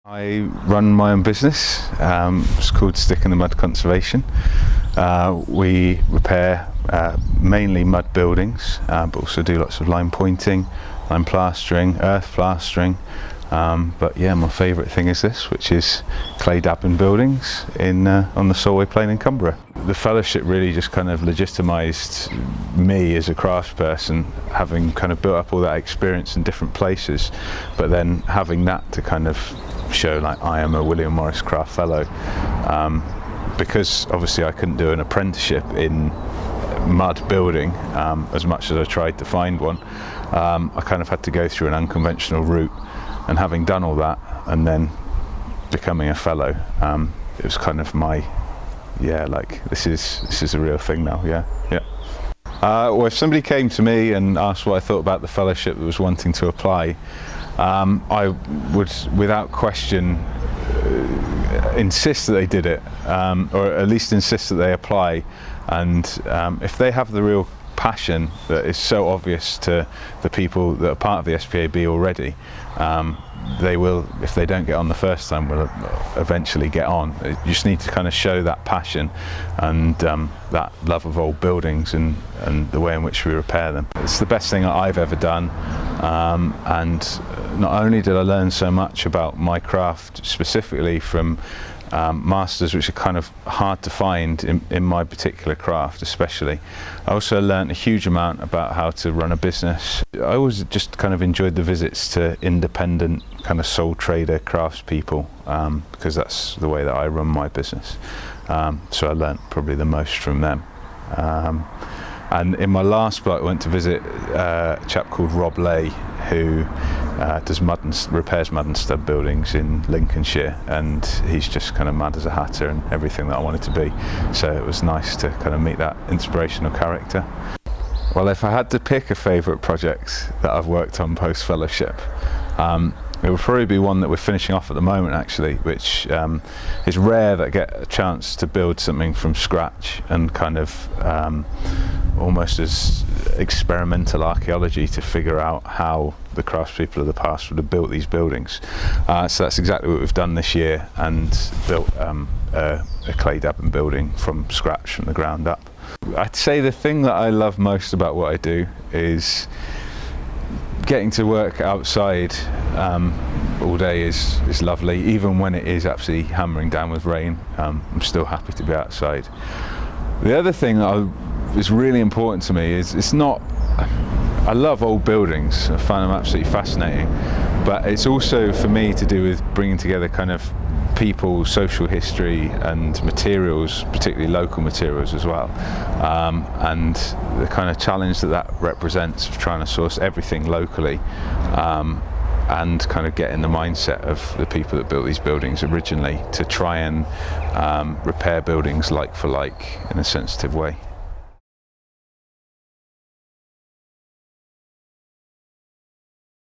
I run my own business. It's called Stick in the Mud Conservation. We repair mainly mud buildings, but also do lots of lime pointing, lime plastering, earth plastering. But yeah, my favourite thing is this, which is clay dabbing buildings on the Solway Plain in Cumbria. The fellowship really just kind of legitimised me as a craftsperson, having kind of built up all that experience in different places, but then having that to kind of show like I am a William Morris Craft Fellow, because obviously I couldn't do an apprenticeship in mud building as much as I tried to find one. I kind of had to go through an unconventional route, and having done all that and then becoming a fellow, it was kind of my, yeah, like this is a real thing now. Yeah. Well, if somebody came to me and asked what I thought about the fellowship that was wanting to apply, I would without question insist that they did it, or at least insist that they apply. And if they have the real passion that is so obvious to the people that are part of the SPAB already, they will, if they don't get on the first time, will eventually get on. You just need to kind of show that passion and that love of old buildings and the way in which we repair them. It's the best thing that I've ever done, and not only did I learn so much about my craft specifically from masters, which are kind of hard to find in my particular craft especially, I also learned a huge amount about how to run a business. I always just kind of enjoyed the visits to independent kind of sole trader craftspeople, because that's the way that I run my business. So I learned probably the most from them. And in my last book I went to visit a chap called Rob Lay, who does repairs mud and stud buildings in Lincolnshire, and he's just kind of mad as a hatter and everything that I wanted to be. So it was nice to kind of meet that inspirational character. Well, if I had to pick a favourite project that I've worked on post-fellowship, it would probably be one that we're finishing off at the moment actually, which is rare that I get a chance to build something from scratch and kind of almost as experimental archaeology to figure out how the craftspeople of the past would have built these buildings. So that's exactly what we've done this year, and built a clay dabbing building from scratch, from the ground up. I'd say the thing that I love most about what I do is getting to work outside all day is lovely. Even when it is absolutely hammering down with rain, I'm still happy to be outside. The other thing that is really important to me is I love old buildings. I find them absolutely fascinating, but it's also for me to do with bringing together kind of people, social history and materials, particularly local materials as well, and the kind of challenge that represents of trying to source everything locally, and kind of get in the mindset of the people that built these buildings originally to try and repair buildings like for like in a sensitive way.